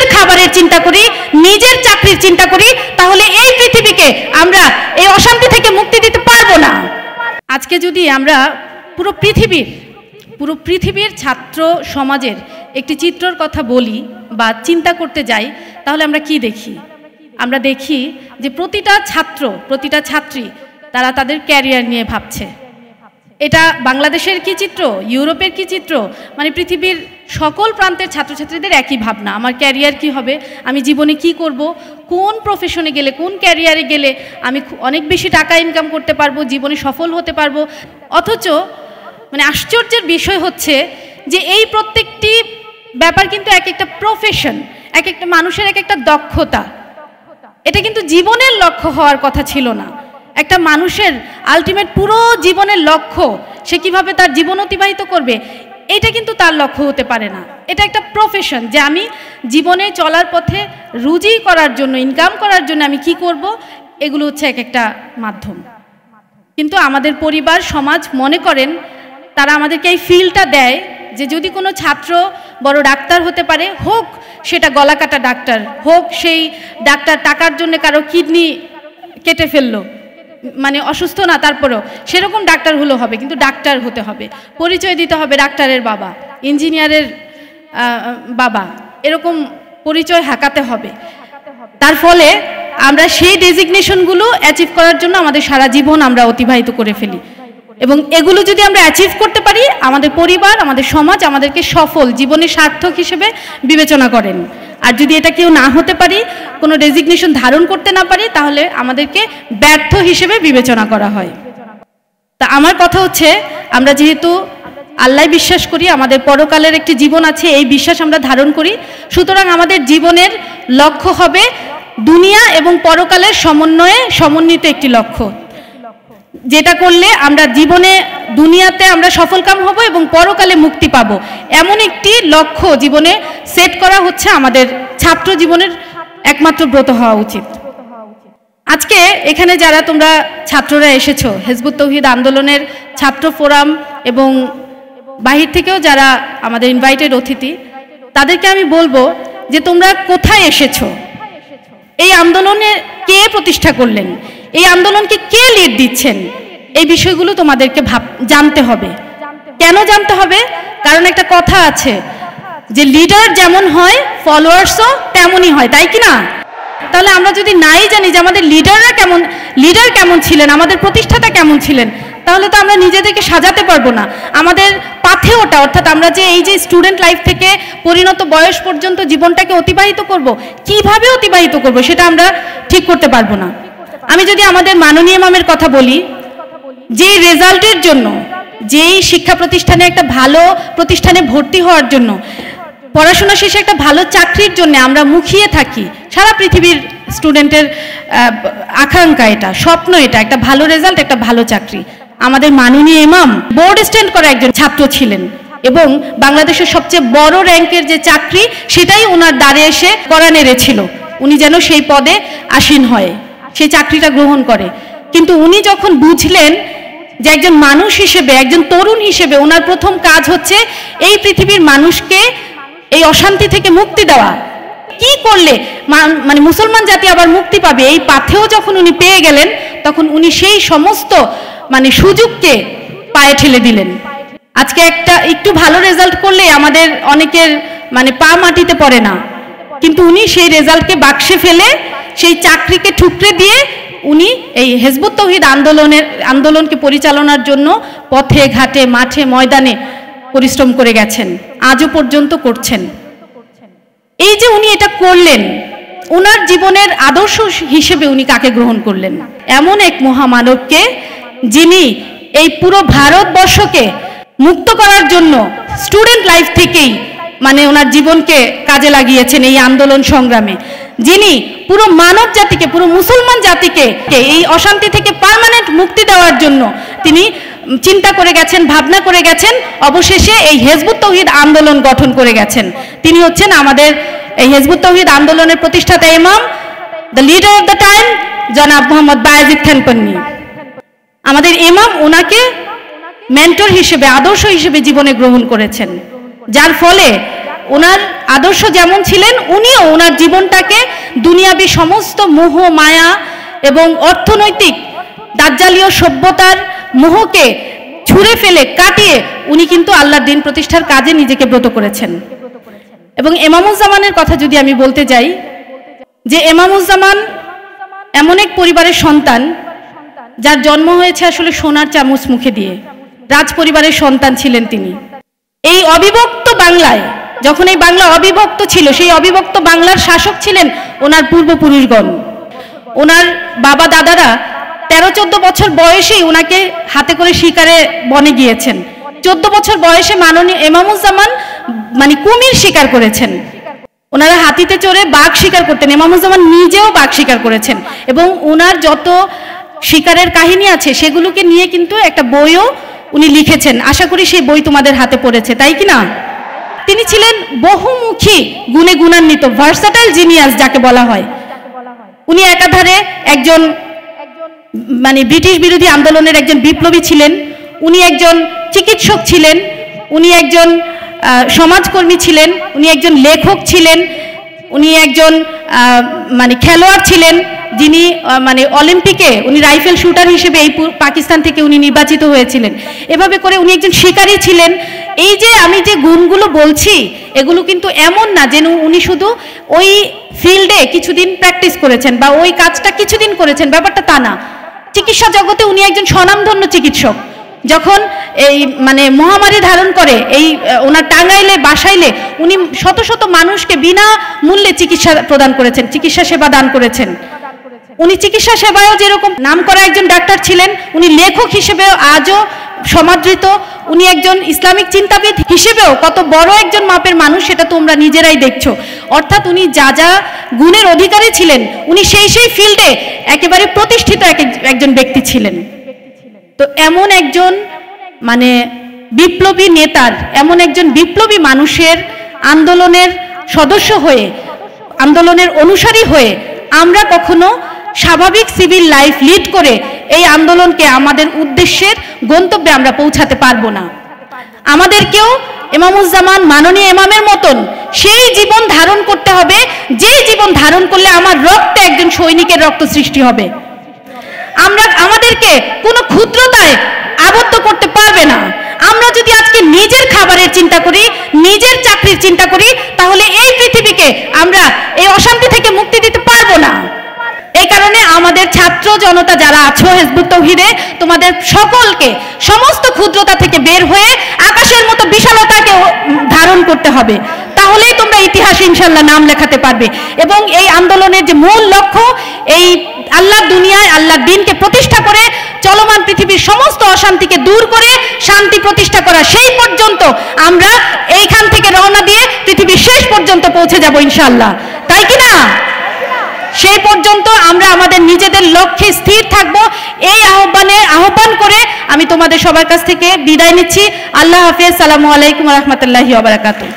নিজের খাবারের চিন্তা করি, নিজের চাকরির চিন্তা করি, তাহলে এই পৃথিবীকে আমরা এই অশান্তি থেকে মুক্তি দিতে পারবো না। আজকে যদি আমরা পুরো পৃথিবীর ছাত্র সমাজের একটি চিত্রর কথা বলি বা চিন্তা করতে যাই, তাহলে আমরা কি দেখি? আমরা দেখি যে প্রতিটা ছাত্র, প্রতিটা ছাত্রী তারা তাদের ক্যারিয়ার নিয়ে ভাবছে। এটা বাংলাদেশের কি চিত্র, ইউরোপের কি চিত্র, মানে পৃথিবীর সকল প্রান্তের ছাত্রছাত্রীদের একই ভাবনা। আমার ক্যারিয়ার কি হবে, আমি জীবনে কি করব, কোন প্রফেশনে গেলে, কোন ক্যারিয়ারে গেলে আমি অনেক বেশি টাকা ইনকাম করতে পারবো, জীবনে সফল হতে পারবো। অথচ মানে আশ্চর্যের বিষয় হচ্ছে যে এই প্রত্যেকটি ব্যাপার কিন্তু এক একটা প্রফেশন, এক একটা মানুষের এক একটা দক্ষতা। এটা কিন্তু জীবনের লক্ষ্য হওয়ার কথা ছিল না। একটা মানুষের আলটিমেট পুরো জীবনের লক্ষ্য, সে কিভাবে তার জীবন অতিবাহিত করবে, এটা কিন্তু তার লক্ষ্য হতে পারে না। এটা একটা প্রফেশন, যে আমি জীবনে চলার পথে রুজি করার জন্য, ইনকাম করার জন্য আমি কি করব, এগুলো হচ্ছে এক একটা মাধ্যম। কিন্তু আমাদের পরিবার, সমাজ মনে করেন, তারা আমাদেরকে এই ফিলটা দেয় যে যদি কোনো ছাত্র বড় ডাক্তার হতে পারে, হোক সেটা গলা কাটা ডাক্তার, হোক সেই ডাক্তার টাকার জন্য কারো কিডনি কেটে ফেললো, মানে অসুস্থ না তারপরেও সেরকম ডাক্তার হলেও হবে, কিন্তু ডাক্তার হতে হবে, পরিচয় দিতে হবে ডাক্তারের বাবা, ইঞ্জিনিয়ারের বাবা, এরকম পরিচয় হাঁকাতে হবে। তার ফলে আমরা সেই ডেজিগনেশনগুলো অ্যাচিভ করার জন্য আমাদের সারা জীবন আমরা অতিবাহিত করে ফেলি, এবং এগুলো যদি আমরা অ্যাচিভ করতে পারি, আমাদের পরিবার, আমাদের সমাজ আমাদেরকে সফল, জীবনে সার্থক হিসেবে বিবেচনা করেন। আর যদি এটা কেউ না হতে পারি, কোনো ডেজিগনেশন ধারণ করতে না পারি, তাহলে আমাদেরকে ব্যর্থ হিসেবে বিবেচনা করা হয়। তা আমার কথা হচ্ছে, আমরা যেহেতু আল্লাহ বিশ্বাস করি, আমাদের পরকালের একটি জীবন আছে, এই বিশ্বাস আমরা ধারণ করি, সুতরাং আমাদের জীবনের লক্ষ্য হবে দুনিয়া এবং পরকালের সমন্বিত একটি লক্ষ্য, যেটা করলে আমরা জীবনে দুনিয়াতে আমরা সফলকাম হব এবং পরকালে মুক্তি পাব। এমন একটি লক্ষ্য জীবনে সেট করা হচ্ছে আমাদের ছাত্র জীবনের একমাত্র ব্রত হওয়া উচিত। আজকে এখানে যারা তোমরা ছাত্ররা এসেছো, হিজবুত তৌহিদ আন্দোলনের ছাত্র ফোরাম এবং বাহির থেকেও যারা আমাদের ইনভাইটেড অতিথি, তাদেরকে আমি বলবো যে তোমরা কোথায় এসেছো, এই আন্দোলনে কে প্রতিষ্ঠা করলেন, এই আন্দোলনকে কে লিড দিচ্ছেন, এই বিষয়গুলো তোমাদেরকে জানতে হবে। কেন জানতে হবে? কারণ একটা কথা আছে যে লিডার যেমন হয় ফলোয়ার্সও তেমনই হয়, তাই কি না? তাহলে আমরা যদি নাই জানি যে আমাদের লিডার কেমন ছিলেন, আমাদের প্রতিষ্ঠাতা কেমন ছিলেন, তাহলে তো আমরা নিজেদেরকে সাজাতে পারবো না। আমাদের পাথেওটা, অর্থাৎ আমরা যে এই যে স্টুডেন্ট লাইফ থেকে পরিণত বয়স পর্যন্ত জীবনটাকে অতিবাহিত করব, কিভাবে অতিবাহিত করব, সেটা আমরা ঠিক করতে পারবো না। আমি যদি আমাদের মাননীয় ইমামের কথা বলি, যেই রেজাল্টের জন্য, যেই শিক্ষা প্রতিষ্ঠানে, একটা ভালো প্রতিষ্ঠানে ভর্তি হওয়ার জন্য, পড়াশোনা শেষে একটা ভালো চাকরির জন্য আমরা মুখিয়ে থাকি, সারা পৃথিবীর স্টুডেন্টের আকাঙ্ক্ষা, এটা স্বপ্ন, এটা একটা ভালো রেজাল্ট, একটা ভালো চাকরি। আমাদের মাননীয় ইমাম বোর্ড স্ট্যান্ড করা একজন ছাত্র ছিলেন, এবং বাংলাদেশের সবচেয়ে বড় র্যাঙ্কের যে চাকরি, সেটাই ওনার দ্বারে এসে করা নেড়েছিল, উনি যেন সেই পদে আসীন হয়, সেই চাকরিটা গ্রহণ করে। কিন্তু উনি যখন বুঝলেন যে একজন মানুষ হিসেবে, একজন তরুণ হিসেবে ওনার প্রথম কাজ হচ্ছে এই পৃথিবীর মানুষকে এই অশান্তি থেকে মুক্তি দেওয়া, কি করলে মানে মুসলমান জাতি আবার মুক্তি পাবে, এই পাথেও যখন উনি পেয়ে গেলেন, তখন উনি সেই সমস্ত মানে সুযোগকে পায়ে ঠেলে দিলেন। আজকে একটু ভালো রেজাল্ট করলে আমাদের অনেকের মানে পা মাটিতে পড়ে না, কিন্তু উনি সেই রেজাল্টকে বাক্সে ফেলে সেই চাকরিকে ঠুকরে দিয়ে উনি এই হিজবুত তৌহিদ আন্দোলনকে পরিচালনার জন্য পথে ঘাটে, মাঠে ময়দানে পরিশ্রম করে গেছেন, আজও পর্যন্ত করছেন। এই যে উনি এটা করলেন, ওনার জীবনের আদর্শ হিসেবে উনি কাকে গ্রহণ করলেন? এমন এক মহামানবকে, যিনি এই পুরো ভারতবর্ষকে মুক্ত করার জন্য স্টুডেন্ট লাইফ থেকেই মানে ওনার জীবনকে কাজে লাগিয়েছেন এই আন্দোলন সংগ্রামে, যিনি পুরো মানব জাতিকে, পুরো মুসলমান জাতিকে এই অশান্তি থেকে পার্মানেন্ট মুক্তি দেওয়ার জন্য তিনি চিন্তা করে গেছেন, ভাবনা করে গেছেন, অবশেষে এই হিজবুত তৌহিদ আন্দোলন গঠন করে গেছেন। তিনি হচ্ছেন আমাদের এই হিজবুত তৌহিদ আন্দোলনের প্রতিষ্ঠাতা ইমাম, the leader of the time, জনাব মোহাম্মদ বায়েজিদ খান পন্নী। আমাদের ইমাম ওনাকে মেন্টর হিসেবে, আদর্শ হিসেবে জীবনে গ্রহণ করেছেন, যার ফলে ওনার আদর্শ যেমন ছিলেন, উনিও ওনার জীবনটাকে দুনিয়াবী সমস্ত মোহ মায়া এবং অর্থনৈতিক দাজ্জালীয় সভ্যতার মোহকে ছুঁড়ে ফেলে কাটিয়ে উনি কিন্তু আল্লাহর দিন প্রতিষ্ঠার কাজে নিজেকে ব্রত করেছেন। এবং ইমামুজ্জামানের কথা যদি আমি বলতে যাই, যে ইমামুজ্জামান এমন এক পরিবারের সন্তান যার জন্ম হয়েছে আসলে সোনার চামচ মুখে দিয়ে, রাজ পরিবারের সন্তান ছিলেন তিনি। এই অবিভক্ত বাংলায়, যখন এই বাংলা অবিভক্ত ছিল, সেই অবিভক্ত বাংলার শাসক ছিলেন ওনার পূর্বপুরুষগণ। ওনার বাবা দাদারা 13-14 বছর বয়সেই ওনাকে হাতে করে শিকারে বনে গিয়েছেন। 14 বছর বয়সে মাননীয় ইমামুজ্জামান মানে কুমির শিকার করেছেন। ওনারা হাতিতে চড়ে বাঘ শিকার করতেন, ইমামুজ্জামান নিজেও বাঘ শিকার করেছেন। এবং ওনার যত শিকারের কাহিনী আছে সেগুলোকে নিয়ে কিন্তু একটা বইও উনি লিখেছেন। আশা করি সেই বই তোমাদের হাতে পড়েছে, তাই কি না? তিনি ছিলেন বহুমুখী, গুণে গুণান্বিত, ভার্সাটাইল জিনিয়াস যাকে বলা হয়। উনি একাধারে একজন মানে ব্রিটিশ বিরোধী আন্দোলনের একজন বিপ্লবী ছিলেন, উনি একজন চিকিৎসক ছিলেন, উনি একজন সমাজকর্মী ছিলেন, উনি একজন লেখক ছিলেন, উনি একজন মানে খেলোয়াড় ছিলেন, যিনি মানে অলিম্পিকে উনি রাইফেল শুটার হিসেবে এই পাকিস্তান থেকে উনি নির্বাচিত হয়েছিলেন। এভাবে করে উনি একজন শিকারী ছিলেন। এই যে আমি যে গুণগুলো বলছি, এগুলো কিন্তু এমন না যেন উনি শুধু ওই ফিল্ডে কিছুদিন প্র্যাকটিস করেছেন বা ওই কাজটা কিছুদিন করেছেন, ব্যাপারটা তা না। চিকিৎসা জগতে উনি একজন স্বনামধন্য চিকিৎসক। যখন এই মানে মহামারী ধারণ করে এই ওনার টাঙ্গাইলে বাসাইলে উনি শত শত মানুষকে বিনা মূল্যে চিকিৎসা প্রদান করেছেন, চিকিৎসা সেবা দান করেছেন। উনি চিকিৎসা সেবায়ও যেরকম নামকরা একজন ডাক্তার ছিলেন, উনি লেখক হিসেবেও আজও সমাদৃত। উনি একজন ইসলামিক চিন্তাবিদ হিসেবেও কত বড় একজন মাপের মানুষ, সেটা তোমরা নিজেরাই দেখছো। অর্থাৎ উনি যা যা গুণের অধিকারী ছিলেন, উনি সেই সেই ফিল্ডে একেবারে প্রতিষ্ঠিত একজন ব্যক্তি ছিলেন। তো এমন একজন মানে বিপ্লবী নেতার, এমন একজন বিপ্লবী মানুষের আন্দোলনের সদস্য হয়ে, আন্দোলনের অনুসারী হয়ে আমরা কখনো স্বাভাবিক সিভিল লাইফ লিড করে এই আন্দোলনকে আমাদের উদ্দেশ্যের গন্তব্যে আমরা পৌঁছাতে পারবো না। আমাদেরকেও ইমামুজ্জামান মাননীয় ইমামের মতন সেই জীবন ধারণ করতে হবে, যে জীবন ধারণ করলে আমার রক্তে একজন সৈনিকের রক্ত সৃষ্টি হবে। আমাদেরকে কোনো ক্ষুদ্রতায় আবদ্ধ করতে পারবে না। আমরা যদি আজকে নিজের খাবারের চিন্তা করি, নিজের চাকরির চিন্তা করি, তাহলে এই পৃথিবীকে আমরা এই অশান্তি থেকে মুক্তি দিতে পারবো না। এই কারণে আমাদের ছাত্র জনতা যারা আছো হিজবুত তৌহিদে, তোমাদের সকলকে সমস্ত ক্ষুদ্রতা থেকে বের হয়ে আকাশের মতো বিশালতাকে ধারণ করতে হবে। তাহলেই তোমরা ইতিহাসে ইনশাল্লাহ নাম লেখাতে পারবে। এবং এই আন্দোলনের যে মূল লক্ষ্য, এই আল্লাহর দুনিয়ায় আল্লাহর দ্বীনকে প্রতিষ্ঠা করে চলমান পৃথিবীর সমস্ত অশান্তিকে দূর করে শান্তি প্রতিষ্ঠা করা, সেই পর্যন্ত আমরা এইখান থেকে রওনা দিয়ে পৃথিবীর শেষ পর্যন্ত পৌঁছে যাব ইনশাআল্লাহ, তাই কি না? সেই পর্যন্ত আমরা আমাদের নিজেদের লক্ষ্যে স্থির থাকব। এই আহ্বান করে আমি তোমাদের সবার কাছ থেকে বিদায় নিচ্ছি। আল্লাহ হাফেজ। আসসালামু আলাইকুম ওয়া রাহমাতুল্লাহি ওয়া বারাকাতুহু।